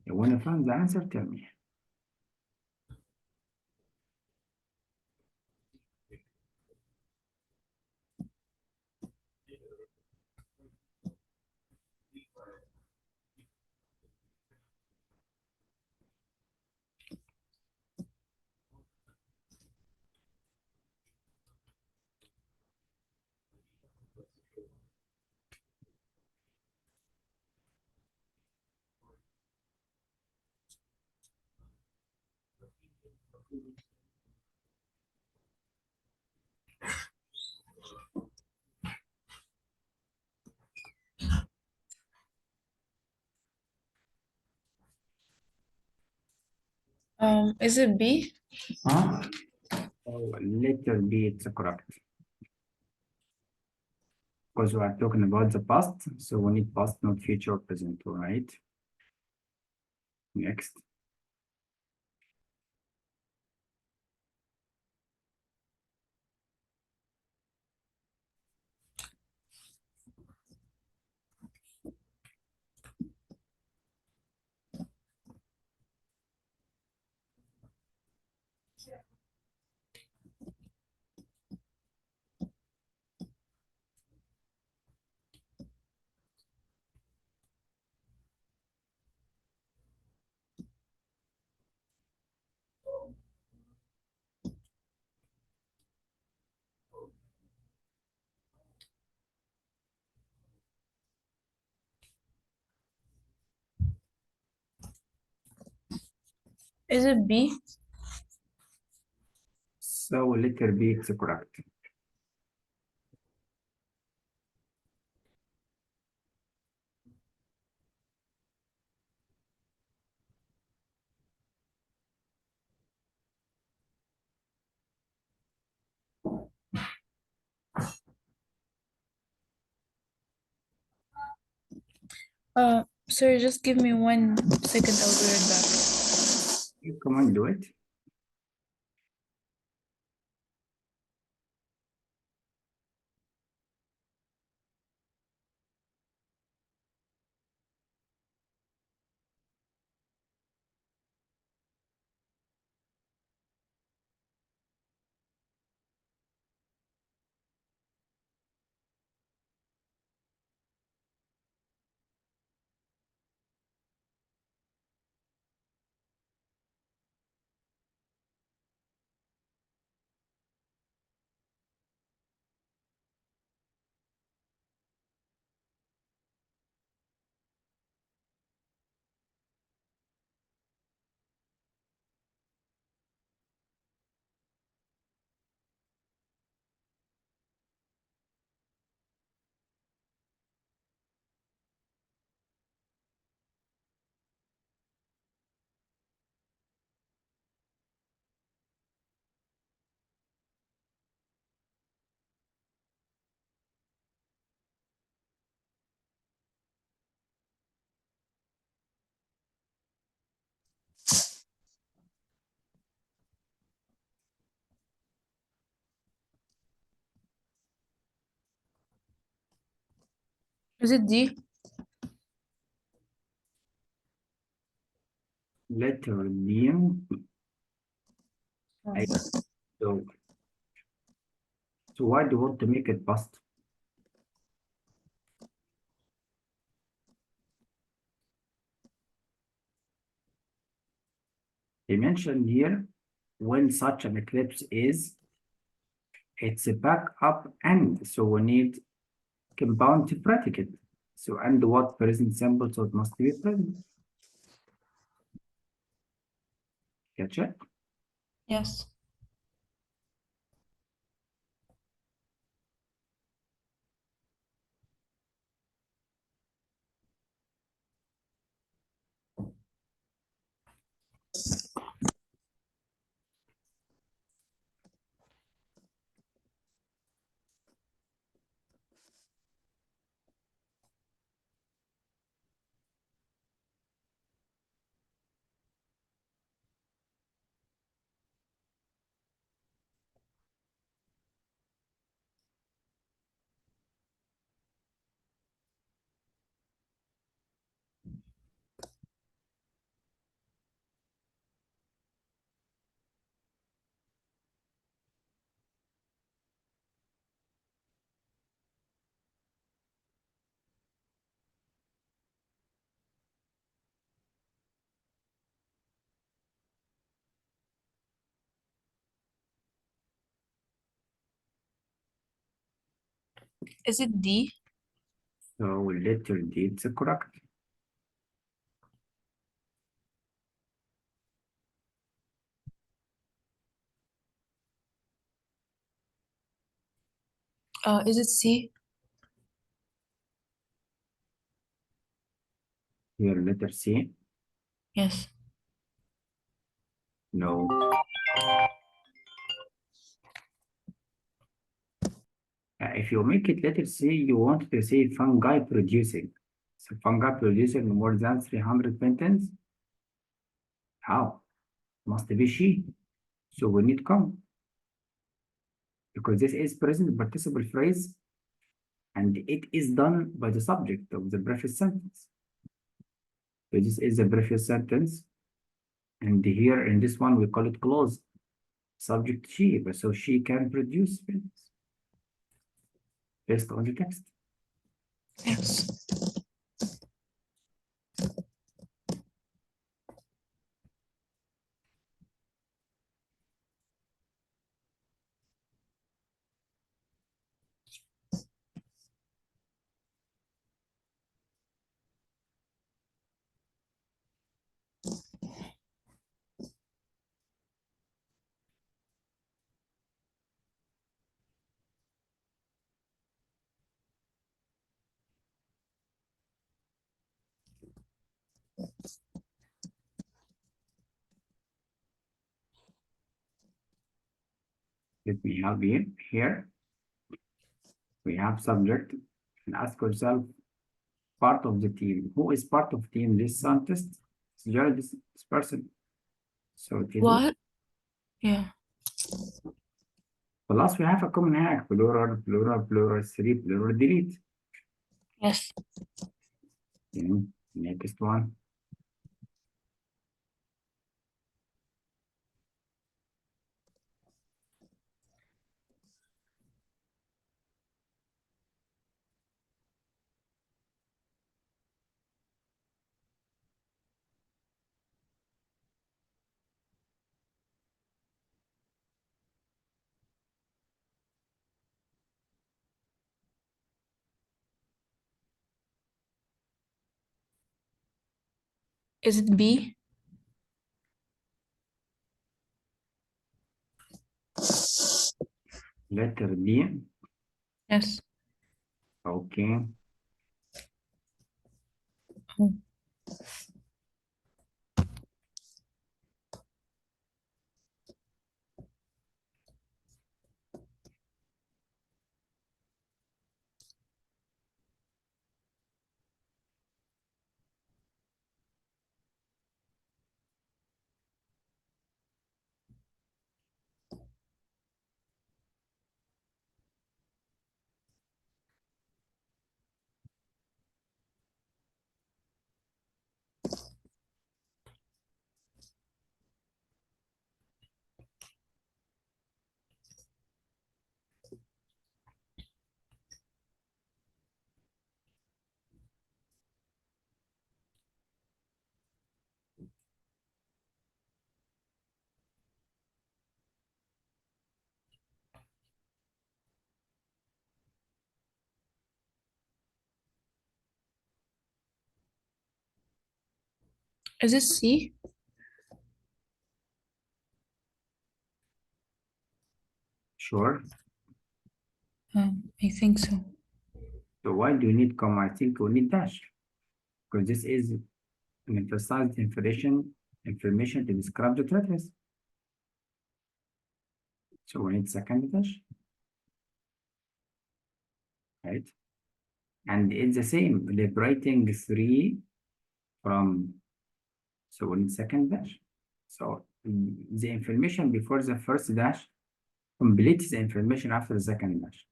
When you find the answer, tell me. Is it B? Huh? Oh, letter B, it's correct. Because we are talking about the past, so we need past, not future, or present, all right? Next. Is it B? So letter B, it's correct. Sir, just give me 1 second. I'll be right back. Come on, do it. Is it D? Letter B. I, so, so why do you want to make it past? They mentioned here when such an eclipse is, it's a backup and so we need compound predicate. So and what present simple, so it must be present. Catch it? Yes. Is it D? So letter D is correct. Is it C? Here, letter C. Yes. No. If you make it letter C, you want to say fungi producing. So fungi producing more than 300 pensions? How? Must be she. So we need come. Because this is present participle phrase and it is done by the subject of the previous sentence. So this is the previous sentence. And here in this one, we call it clause. Subject she, but so she can produce pensions based on the text. Yes. Let me help you here. We have subject and ask yourself part of the team. Who is part of team? This scientist, it's just this person. So it is What? Yeah. plus we have a common hack, plural, plural, plural, three, plural, delete. Yes. Okay. Next one. Is it B? Letter B. Yes. Okay. Oh. Is it C? Sure. I think so. So why do you need comma? I think we need dash because this is an emphasized information to describe the treatise. So we need second dash, right? And it's the same, liberating three from, so we need second dash. So the information before the first dash completes the information after the second dash.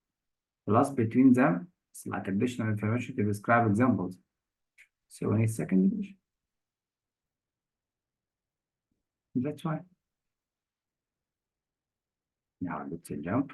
Plus between them, it's like additional information to describe examples. So we need second dash. That's why. Now let's jump.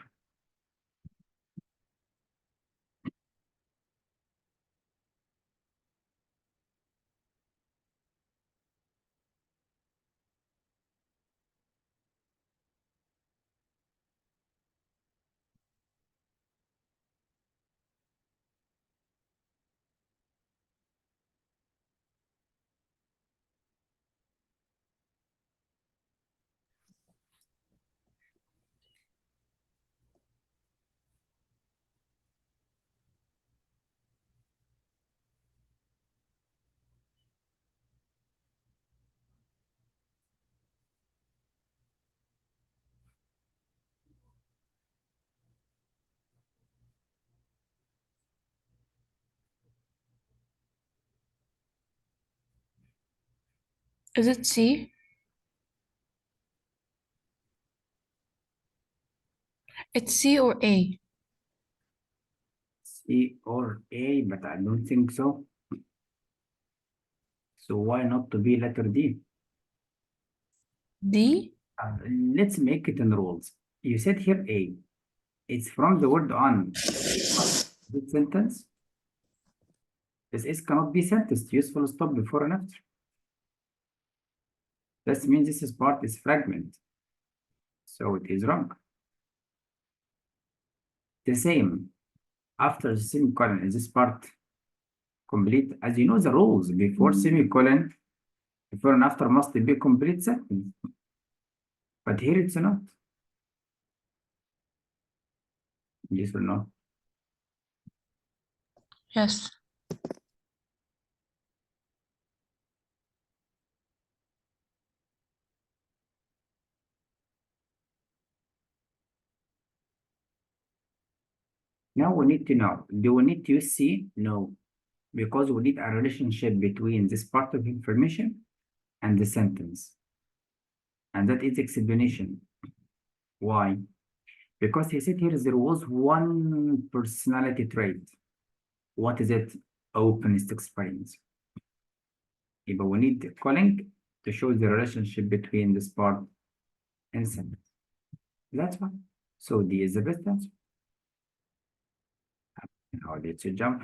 Is it C? It's C or A. C or A, but I don't think so. So why not to be letter D? D? Let's make it in rules. You said here A. It's from the word on. This sentence. This is cannot be sentenced. Useful stop before and after. That means this is part is fragment. So it is wrong. The same after the semicolon is this part complete. As you know the rules before semicolon, before and after must be complete sentence. But here it's not. Yes or no? Yes. Now we need to know, do we need to use C? No, because we need a relationship between this part of information and the sentence. And that is explanation. Why? Because he said here there was one personality trait. What is it? Openness to experience. But we need calling to show the relationship between this part and sentence. That's why. So D is the best answer. Now let's jump.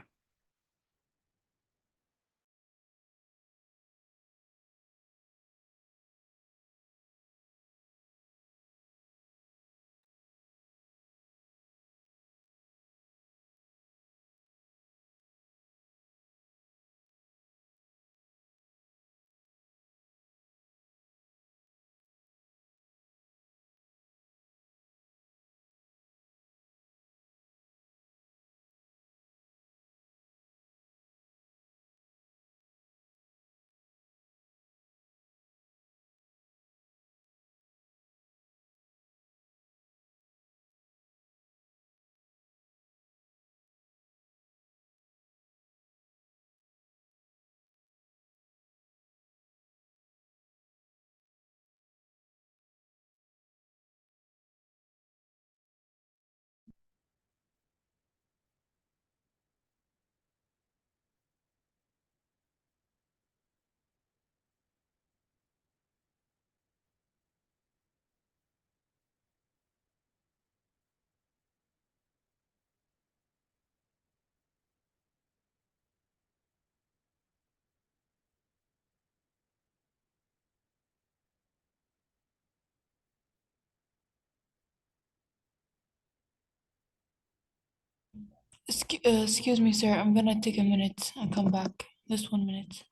Excuse me, sir. I'm gonna take a minute and come back. Just 1 minute.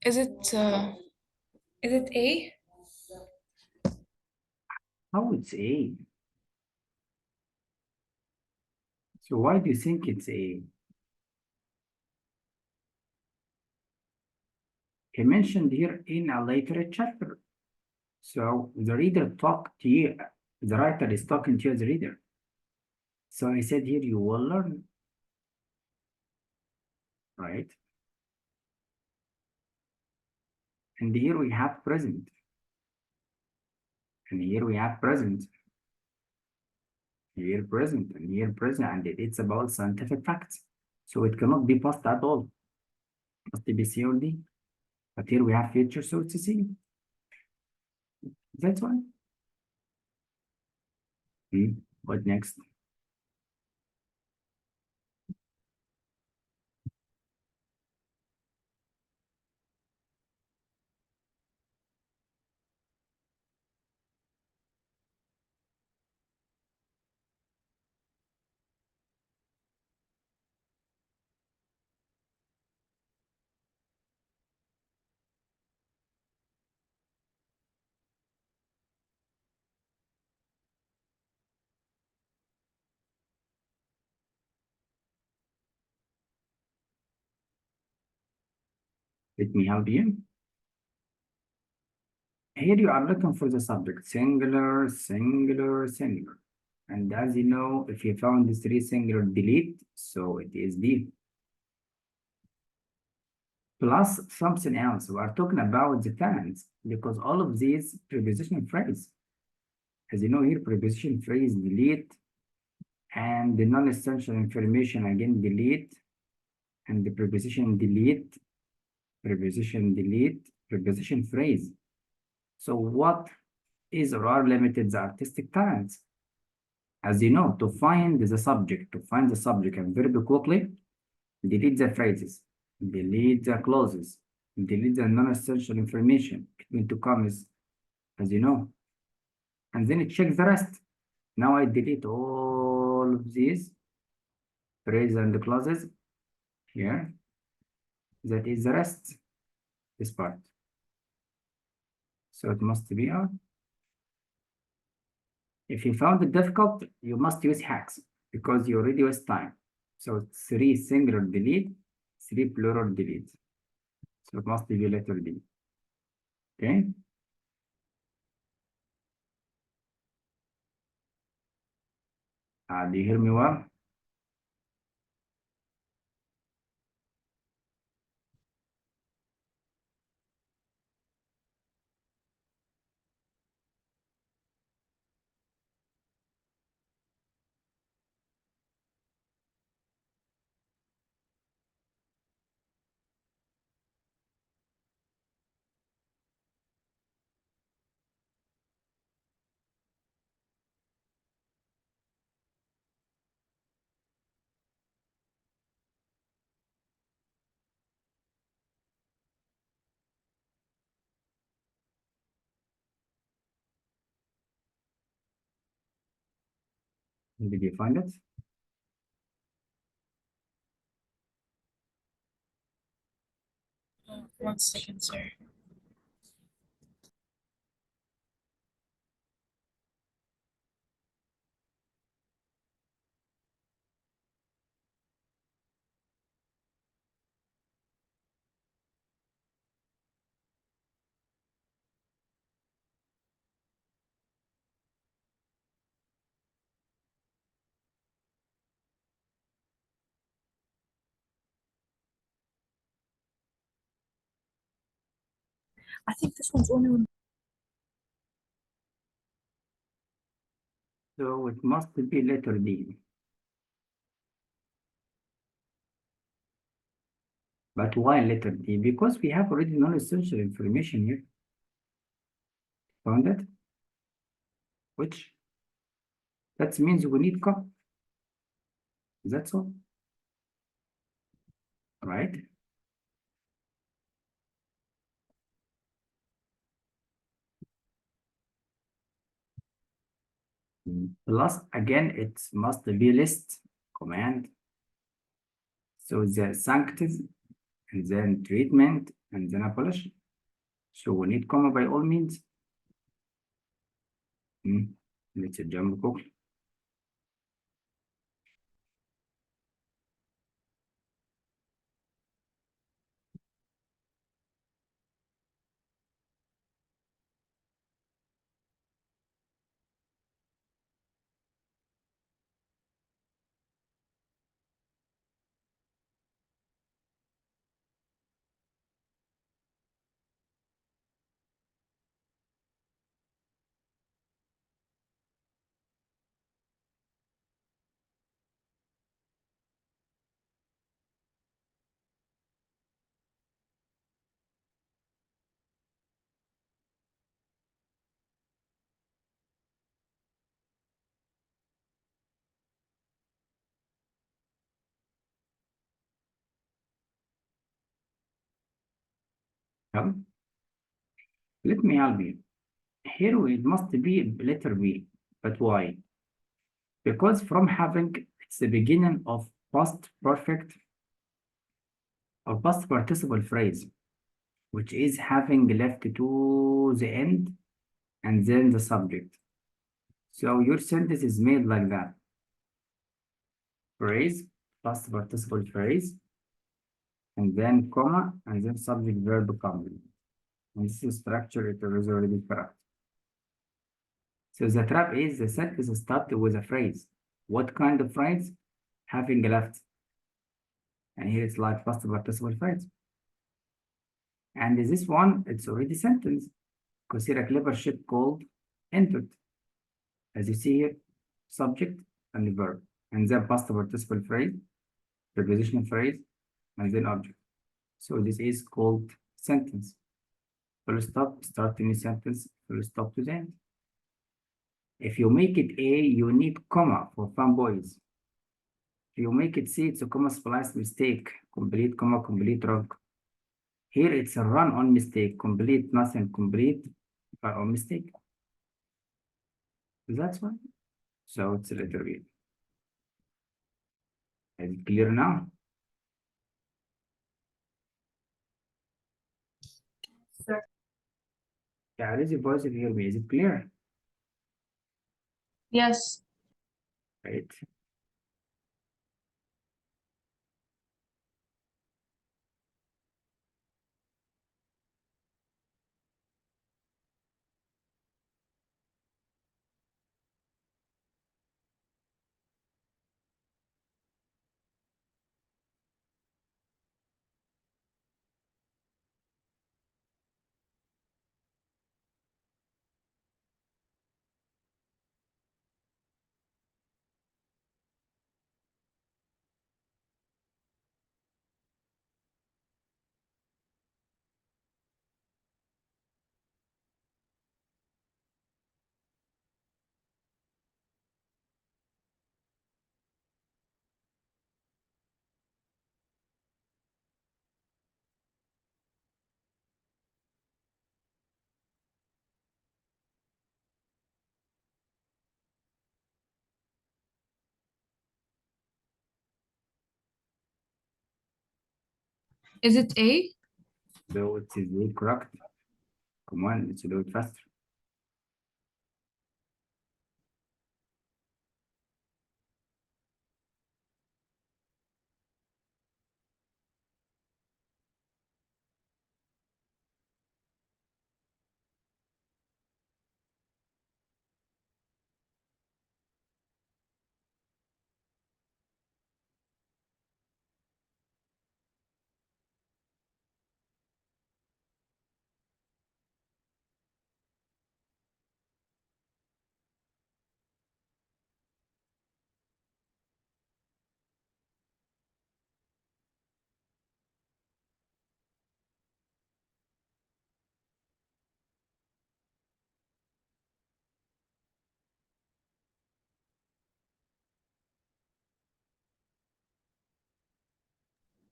Is it A? How it's A? So why do you think it's A? He mentioned here in a later chapter. So the reader talk to you, the writer is talking to the reader. So I said here you will learn, right? And here we have present. And here we have present. Here present and here present, and it's about scientific facts. So it cannot be past at all. Must be C or D. But here we have future, so it's a C. That's why. What next? Let me help you. Here you are looking for the subject, singular, singular, singular. And as you know, if you found the three singular, delete, so it is D. Plus something else, we are talking about the tenants, because all of these preposition phrase. As you know here, preposition phrase delete, and the non-essential information again delete, and the preposition delete, preposition phrase. So what is or are limited the artistic talents? As you know, to find the subject and verb quickly, delete the phrases, delete the clauses, delete the non-essential information between two commas, as you know, and then check the rest. Now I delete all of these phrases and clauses here. That is the rest, this part. So it must be out. If you found it difficult, you must use hacks because you already waste time. So 3 singular delete, 3 plural delete. So it must be letter D. Okay. Do you hear me well? Did you find it? One second, sir. I think this one's only one. So it must be letter D. But why letter D? Because we have already non-essential information here. Found it? Which? That means we need copy. That's all. Right? Plus, again, it must be list command. So the sanctity, and then treatment, and then abolish. So we need comma by all means. Let's jump quickly. Help. Let me help you. Here it must be letter B, but why? Because from having it's the beginning of past perfect or past participle phrase, which is having left to the end and then the subject. So your sentence is made like that. Phrase, past participle phrase, and then comma, and then subject verb complement. And this is structure, it is already correct. So the trap is the sentence started with a phrase. What kind of phrase? Having left. And here it's like past participle phrase. And this one, it's already sentence. Because here a clever ship called entered. As you see here, subject and the verb. And then past participle phrase, prepositional phrase, and then object. So this is called sentence. Full stop, start a new sentence, full stop to the end. If you make it A, you need comma for fanboys. If you make it C, it's a comma splice mistake, complete comma, complete wrong. Here it's a run on mistake, complete nothing, complete on mistake. That's one. So it's a letter B. Is it clear now? Sir. Yeah, this is voice here. Is it clear? Yes. Right. Is it A? So it is very correct. Come on, let's do it faster.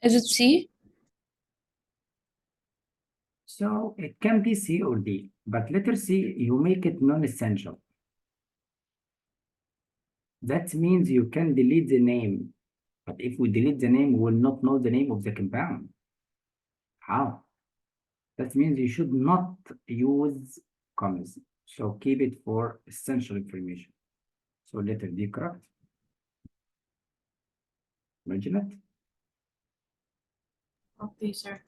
Is it C? So it can be C or D, but letter C, you make it non-essential. That means you can delete the name. But if we delete the name, we will not know the name of the compound. How? That means you should not use commas. So keep it for essential information. So letter D correct. Imagine it. Okay, sir.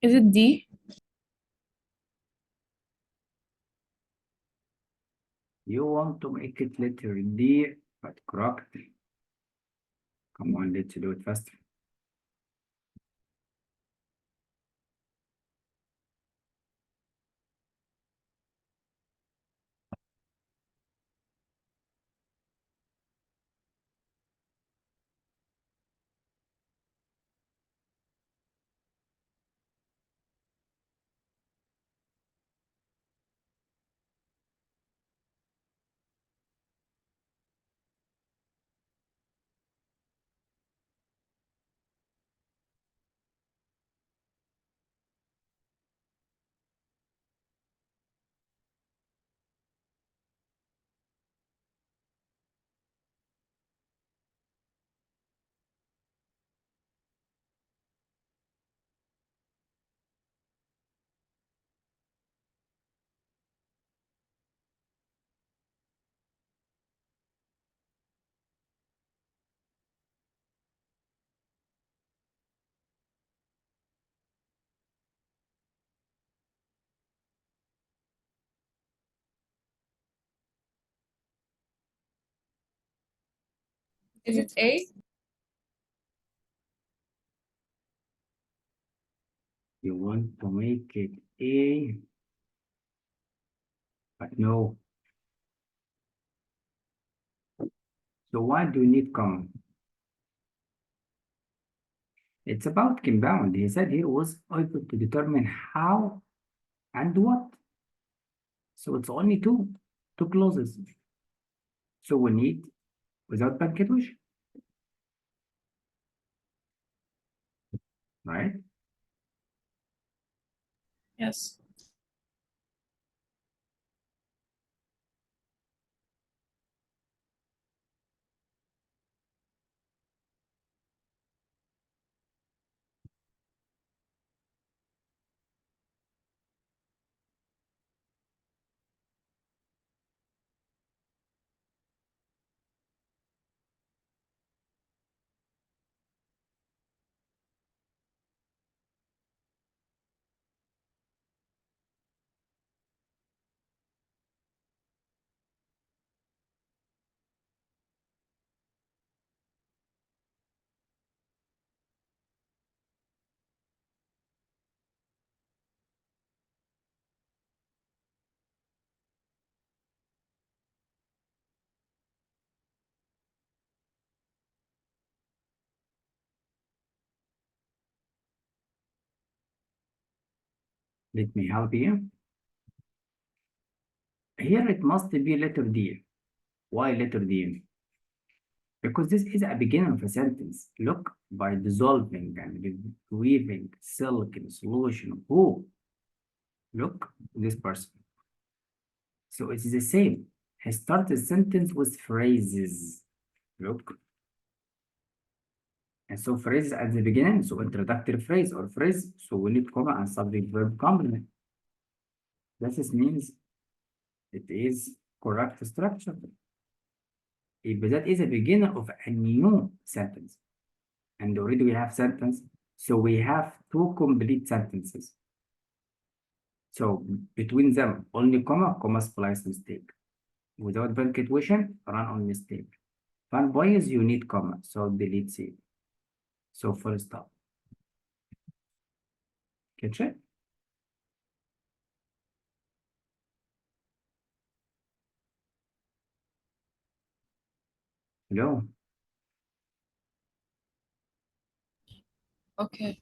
Is it D? You want to make it letter D, but correct. Come on, let's do it faster. Is it A? You want to make it A, but no. So why do you need comma? It's about compound. He said he was able to determine how and what. So it's only two clauses. So we need without punctuation, right? Yes. Let me help you. Here it must be letter D. Why letter D? Because this is a beginning of a sentence. Look, by dissolving and weaving silk in solution. Who? Look, this person. So it is the same. He starts a sentence with phrases. Look. And so phrases at the beginning, so introductory phrase or phrase, so we need comma and subject verb complement. This means it is correct structure. If that is a beginning of a new sentence. And already we have sentence, so we have two complete sentences. So between them, only comma splice mistake. Without punctuation, run on mistake. Fun boys, you need comma, so delete C. So full stop. Catch it? Hello? Okay.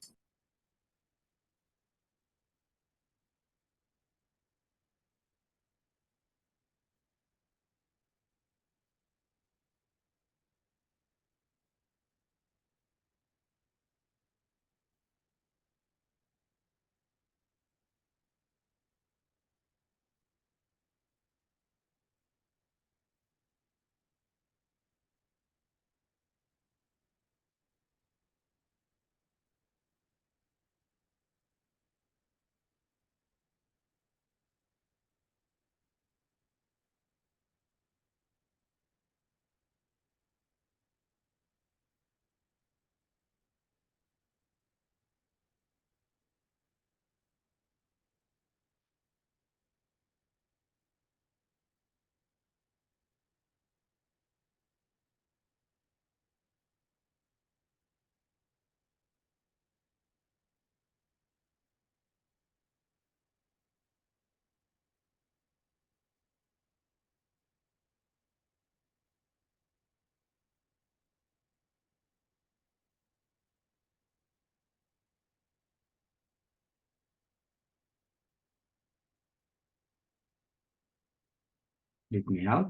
Let me help.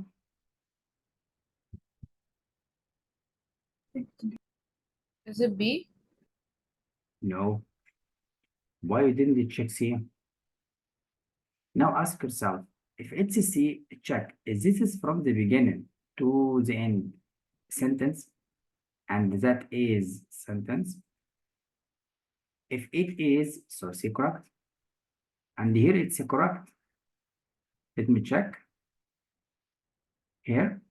Is it B? No. Why you didn't check C? Now ask yourself, if it's C, check, is this is from the beginning to the end sentence, and that is sentence? If it is, so C correct. And here it's correct. Let me check. Here.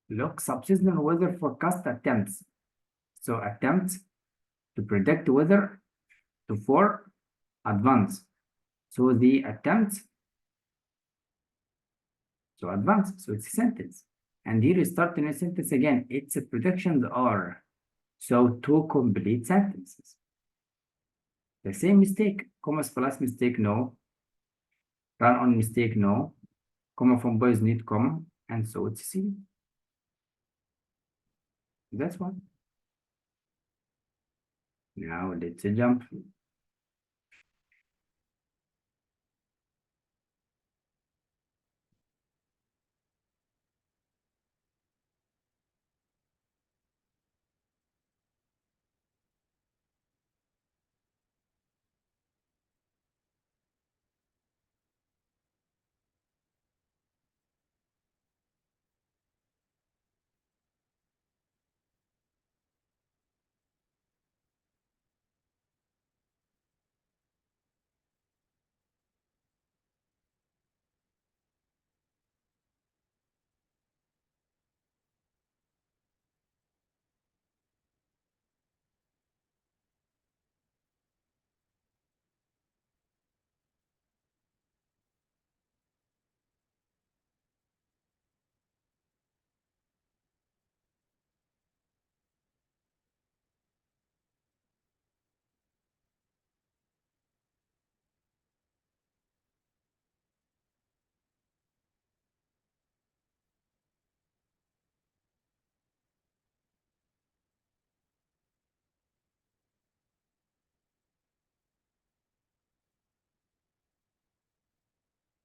Look, subseasonal weather forecast attempts. So attempts to predict weather to for advance. So the attempts, so advance, so it's a sentence. And here you start in a sentence again. Its predictions are, so two complete sentences. The same mistake, commas plus mistake, no. Run on mistake, no. Comma from boys need comma, and so it's C. That's one. Now let's jump.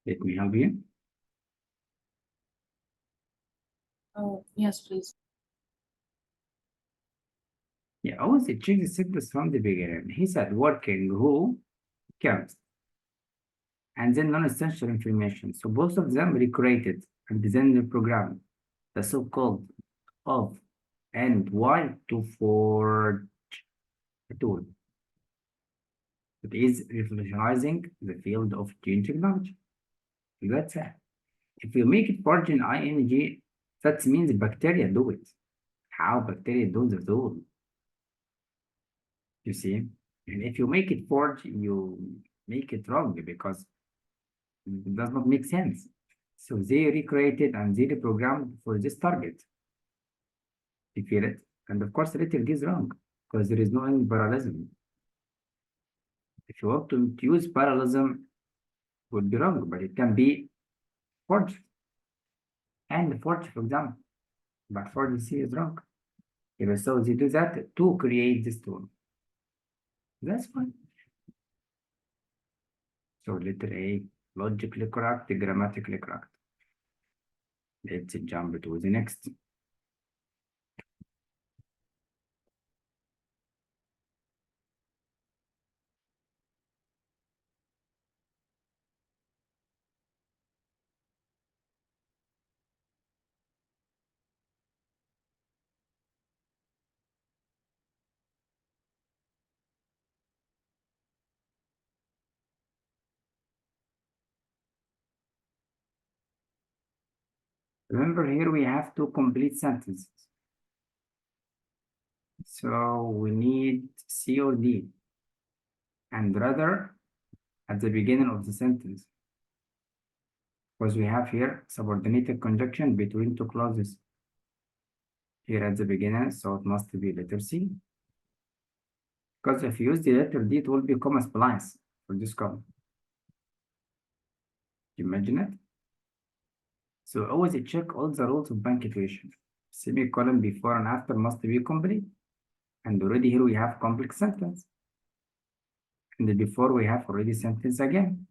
Let me help you. Oh, yes, please. Yeah, always check the sentence from the beginning. He said working, who comes, and then non-essential information. So both of them recreated and designed the program, the so-called of and why to forge a tool. It is revolutionizing the field of gene technology. That's it. If you make it forge in ing, that means bacteria do it. How bacteria do the tool? You see? And if you make it forge, you make it wrong because it does not make sense. So they recreated and they reprogrammed for this target. You feel it? And of course, later it is wrong because there is no any parallelism. If you want to use parallelism, it would be wrong, but it can be forged. And forged, for example, but forged C is wrong. If so, they do that to create this tool. That's fine. So letter A, logically correct, grammatically correct. Let's jump to the next. Remember here we have two complete sentences. So we need C or D, and rather at the beginning of the sentence. Because we have here subordinated conjunction between two clauses. Here at the beginning, so it must be letter C. Because if you use the letter D, it will become a splice for this column. Imagine it. So always check all the rules of punctuation. Semicolon before and after must be complete. And already here we have complex sentence. And before we have already sentence again.